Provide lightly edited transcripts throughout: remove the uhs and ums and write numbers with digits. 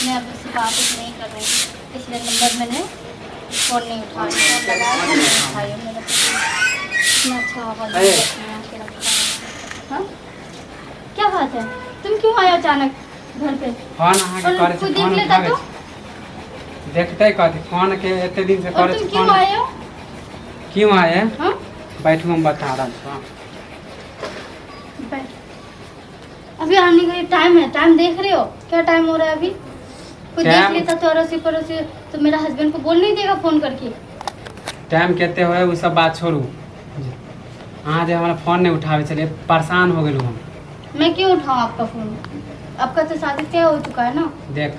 मैं अब उससे बात नहीं कर रही हूँ, इसलिए नंबर मैंने फ़ोन नहीं उठाया, फ़ोन लगाया था नहीं उठाया मैंने। इतना अच्छा आवाज़ बना के रखा है। हाँ क्या बात है, तुम क्यों आए अचानक घर पे? फोन अहाँ के करे कोई छै, देख फोन लेता उठावे तो? छै। देखते कथी फोन के एते दिन से और करे तुम छै क्यों फोन। आए हो? क्यों आए? हाँ बैठू हम बता रहा हूँ। बैठ। अभी आने का टाइम है, टाइम देख रहे हो क्या टाइम हो रहा है अभी? कोई देख लेता तो अड़ोसी पड़ोसी तो मेरा हस्बैंड को बोल नहीं देगा फ़ोन करके? टाइम केते होए वो सब बात छोड़ू। अहाँ जो हमारा फोन नहीं उठावे चलिए परेशान हो गेलू हम। मैं क्यों उठाऊँ आपका फ़ोन? आपका तो शादी तय हो चुका है ना। देख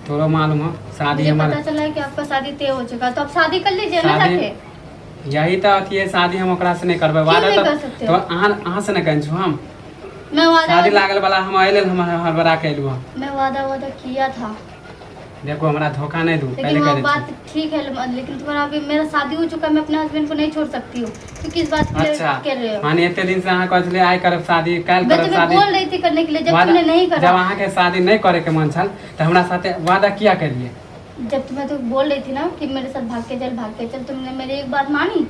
तोरो मालूम हो शादी मुझे हमारा पता चला है कि आपका शादी तय हो चुका है, तो आप शादी कर लीजिए ना शादी- जाके। यही तो अथी है, शादी हम ओकरा से नहीं करबे। क्यों वादा नहीं तो कर सकते हो? अहाँ से नहीं कहू हम। मैं शादी वादा लागल वाला हम अइले हम हड़बड़ा के अइलू हम। मैं वादा किया था, देखो हमरा धोखा नहीं दू लेकिन पहले वो कह बात देती। ठीक है, लेकिन तुम्हारा अभी मेरा शादी हो चुका है, मैं अपने हस्बैंड को नहीं छोड़ सकती हूँ। तो किस बात के लिए अच्छा कर रहे हो? माने एते दिन से अहाँ कहले आइ करब शादी काल मैं करब तुम्हें शादी। बोल रही थी करने के लिए, जब वादा- तुमने नहीं जब करा। अहाँ के शादी नहीं करे के मन छल तो हमरा साथे वादा किया करिए। जब तुम्हें तो बोल रही थी ना कि मेरे साथ भाग के चल, तुमने मेरी एक बात मानी?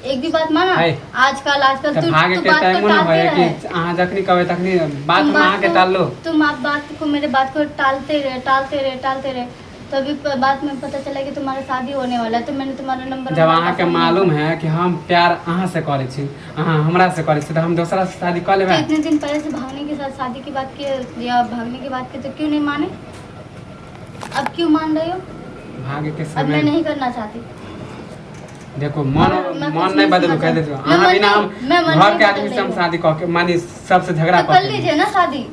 एक भी बात माना? है। आजकल तो तू भागे के बात टाइम को न टालते होए रहे। कि अहाँ जखनी कहबे तखनी बात तुम हम अहाँ के टाल लो। तुम आप बात को मेरे बात को टालते रहे तो अभी बात में पता चला कि तुम्हारा शादी होने वाला है, तो मैंने तुम्हारा नंबर जब अहाँ के मालूम है कि हम प्यार अहाँ से करे छी, अहाँ हमरा से करे छी, तो हम दूसरा से शादी कर तो लेबे। इतने दिन पहले से भागने के साथ शादी की बात की या भागने की बात की, तो क्यों नहीं माने? अब क्यों मान रहे हो? भागे के अब मैं समय नहीं करना चाहती। देखो मैं मन कुछ नहीं नहीं बदलू समझ कह रही। देते मैं अहाँ मन बिना नहीं- मैं हम मन घर नहीं के बदल आदमी से रही हम हूँ। शादी कह के मानी सबसे झगड़ा तो कर लीजिए ना शादी।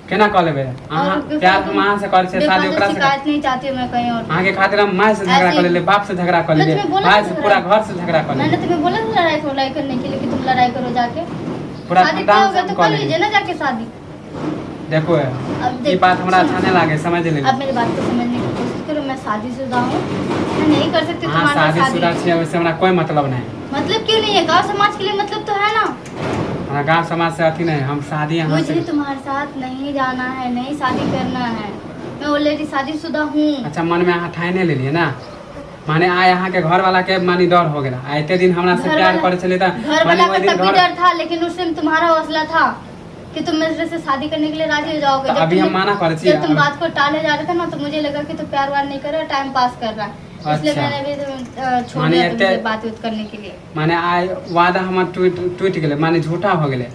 केना कह लेबे अहाँ और प्यार हम अहाँ से करे छी शादी बेफालतू ओकरा से शिकायत नहीं चाहती हूँ मैं कहीं और। अहाँ के खातिर हम माँ से झगड़ा ऐसे कर ले, बाप से झगड़ा कर मैं ले, तुम्हें बोला भाई था से झगड़ा। पूरा घर से झगड़ा कर मैंने ले, तुम्हें बोला था लड़ाई करने के लिए कि तुम लड़ाई करो जाके। पूरा शादी तय खानदान हो से गया हम तो कर कर ले। लीजिए ना जाके शादी। देखो अब ये बात हमरा अच्छा नहीं लागे, समझ ले। अब मेरी बात को समझने की कोशिश करो। मैं शादीशुदा हूँ, मैं नहीं कर सकती हाँ तुम्हारे साथ शादीशुदा शादी। छी, वैसे हमरा कोई मतलब नहीं। मतलब क्यों नहीं है? गाँव समाज के लिए मतलब तो है ना। हमारा गांव समाज से अथी नहीं, हम शादी यहाँ मुझे से। तुम्हारे साथ नहीं जाना है, नहीं शादी करना है। मैं ऑलरेडी शादीशुदा हूँ। अच्छा मन में अहाँ ठाने ले लिए ना, माने आए अहाँ के घर वाला के मानी डर हो गया। एते दिन हमरा से घर प्यार वाला- करे चले था, घर वाला का तब भी डर था, लेकिन उस टाइम तुम्हारा हौसला था कि तुम मेरे से शादी करने के लिए राजी हो जाओगे। तो जब अभी हम तुमने- माना करे छी। जब तुम बात को टाले जा रहे थे ना, तो मुझे लगा कि तुम प्यार वार नहीं कर रहा, टाइम पास कर रहा है, इसलिए अच्छा। मैंने भी छोड़ माने दिया तुमसे एते- बात उत करने के लिए। माने आए वादा हमार टूट गेले, माने झूठा हो गेले।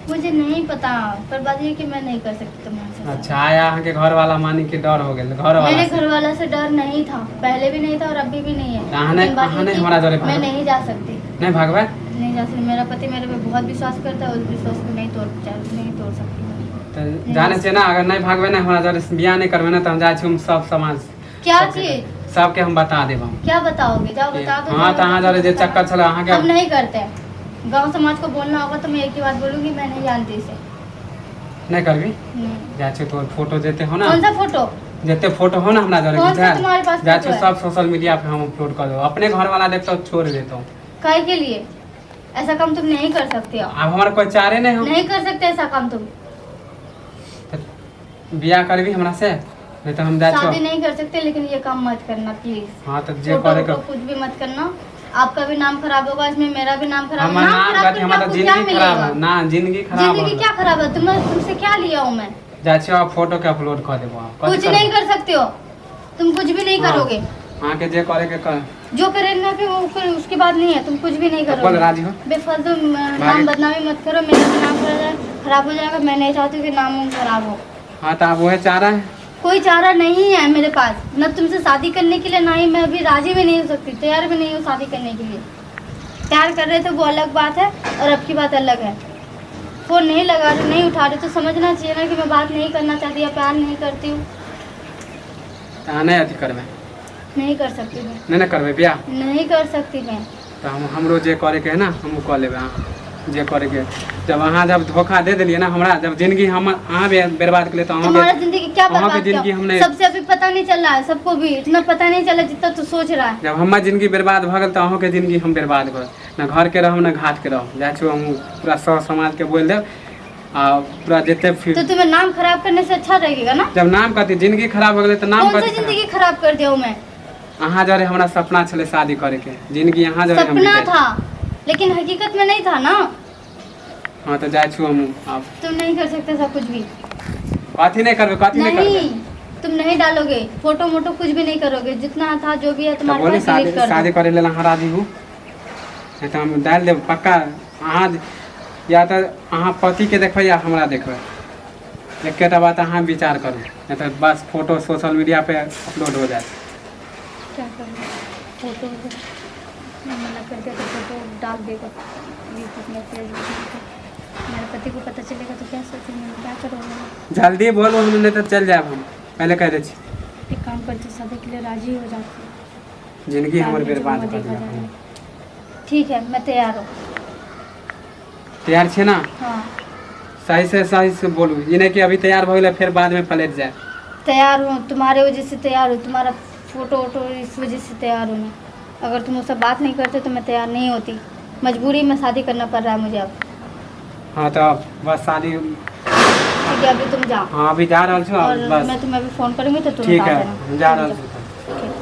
मुझे नहीं पता, पर बात ये कि मैं नहीं कर सकती तुम्हारे साथ। अच्छा आया अहाँ के घर वाला मानी के डर हो गेले, घर वाला मेरे से। घर वाला से डर नहीं था, पहले भी नहीं था और अभी भी नहीं है। तो अहाँ नहीं- लेकिन बात अहाँ ये नहीं कि हमारा डरे मैं भागो। नहीं जा सकती, नहीं भागवे नहीं जा सकती। मेरा पति मेरे पे बहुत विश्वास करता है, उस विश्वास को नहीं तोड़ सकती मैं। तो जाने से ना, अगर नहीं भागवे ना हमारा जरे बियाह नहीं करवे ना, तो हम जाए छी हम सब समाज क्या सबके- चीज? सबके हम बता देब हम। क्या बताओगे? जाओ बता दो। हाँ तो अहाँ जरे जे चक्कर चला अहाँ के हम नहीं करते। गांव समाज को बोलना होगा तो मैं एक ही बात बोलूंगी, मैं नहीं जानती इसे। नहीं करबी। नहीं। जाए छी तो फोटो देते हो ना, कौन सा फोटो? जते फोटो हो ना हमरा जरे कौन सा तुम्हारे पास जाए फोटो छी है? सब सोशल मीडिया पे हम अपलोड कर दो, अपने घर वाला देखता छोड़ देता हूँ। काहे के लिए? ऐसा काम तुम नहीं कर सकते हो। अब हमारा कोई चारे नहीं, हम नहीं कर सकते ऐसा काम तुम। बियाह करबी हमरा से, नहीं तो हम जाए शादी छी। नहीं कर सकते, लेकिन ये काम मत करना प्लीज। हाँ तो जे करे फोटो के को कुछ भी मत करना। आपका भी नाम खराब होगा, इसमें मेरा भी नाम खराब हमारा नाम खराब गति, करके हमारा आपको क्या जिंदगी खराब मिलेगा? है ना, जिंदगी खराब जिंदगी हो क्या खराब है? तुमसे क्या लिया हूँ मैं? जाए छी आप फोटो के अपलोड कर देबो आप कुछ नहीं कर सकते हो तुम, कुछ भी नहीं हाँ। करोगे। हाँ के जे करे के कर। जो करेगा फिर वो फिर उसकी बात नहीं है, तुम कुछ भी नहीं बोल करोगे। राजी हो। बेफालतू नाम बदनामी मत करो, मेरा भी नाम खराब हो जाएगा। मैं नहीं चाहती कि नाम वाम खराब हो। हाँ तो आप वह चाह रहा है। कोई चारा नहीं है मेरे पास, न तुमसे शादी करने के लिए, ना ही मैं अभी राजी भी नहीं हो सकती, तैयार भी नहीं हूँ शादी करने के लिए। प्यार कर रहे थे वो अलग बात है, और अब की बात अलग है। फोन नहीं लगा रहे, नहीं उठा रहे, तो समझना चाहिए ना कि मैं बात नहीं करना चाहती या प्यार नहीं करती हूँ। तो नहीं अथी करबे, नहीं कर सकती मैं, नहीं ना करबे बियाह। नहीं कर सकती मैं। तो हमरो जे करे के है ना हम कह लेबे। हाँ जे करे के, जब अहाँ जब धोखा दे दिलिए ना हमरा, जब जिंदगी हम अहाँ बर्बाद कर ले तो तुम्हारा अहाँ जिंदगी क्या अहाँ के बर्बाद जिंदगी किया? हमने- सबसे अभी पता नहीं चल रहा है, सबको भी इतना पता नहीं चला जितना तू सोच रहा है। जब हमार जिंदगी बर्बाद भ गेल तो अहूँ के जिंदगी हम बर्बाद कर, ना घर के रहब ना घाट के रहब। जाए छी हम पूरा सौ समाज के बोल देब पूरा जितने फिर तो तुम्हें नाम खराब करने से अच्छा रहेगा ना। जब नाम करती जिंदगी खराब हो गई तो नाम कौन सा कथी जिंदगी खराब कर दिया हूँ मैं। अहाँ जरे हमारा सपना छले शादी करे के जिंदगी यहाँ जरे हम सपना बिताई। था लेकिन हकीकत में नहीं था ना। हाँ तो जाए छू हम अब तुम नहीं कर सकते सब कुछ भी। कथी नहीं करबे कथी नहीं नहीं करबे तुम नहीं डालोगे फोटो मोटो कुछ भी नहीं करोगे। जितना था जो भी है तो तुम्हारे बोली पास डिलीट कर शादी दो। करे ला हाँ राजी हूँ नहीं तो हम डाल देब पक्का। अहाँ या तो अहाँ पति के देखबै या हमरा देखबै एकेटा बात अहाँ विचार करू नहीं तो बस फोटो सोशल मीडिया पे अपलोड हो जाए। क्या करूँ फोटो मैं मना कर दिया तो फोटो डाल देगा यूट्यूब में फेसबुक में। मेरे पति को पता चलेगा तो क्या सोचेंगे क्या करोगे। जल्दी बोलो हम नहीं तो चल जाए हम पहले कह दे छी। एक काम करते शादी के लिए राजी हो जाते। जिंदगी बाद हमारे में जो बर्बाद हुआ कर देखा दिया। जाएगा। ठीक है मैं तैयार हूँ। तैयार छे ना हाँ सही से बोलू ये नहीं कि अभी तैयार हो गए फिर बाद में पलट जाए। तैयार हूँ तुम्हारे वजह से तैयार हूँ। तुम्हारा फोटो वोटो इस वजह से तैयार हूँ मैं। अगर तुम उससे बात नहीं करते तो मैं तैयार नहीं होती। मजबूरी में शादी करना पड़ रहा है मुझे अब। हाँ तो बस शादी ठीक है अभी तुम जाओ। हाँ अभी जा रहा छू और बस मैं तुम्हें अभी फ़ोन करूँगी तो तुम ठीक बता है देना। जा रहा छू। ठीक है।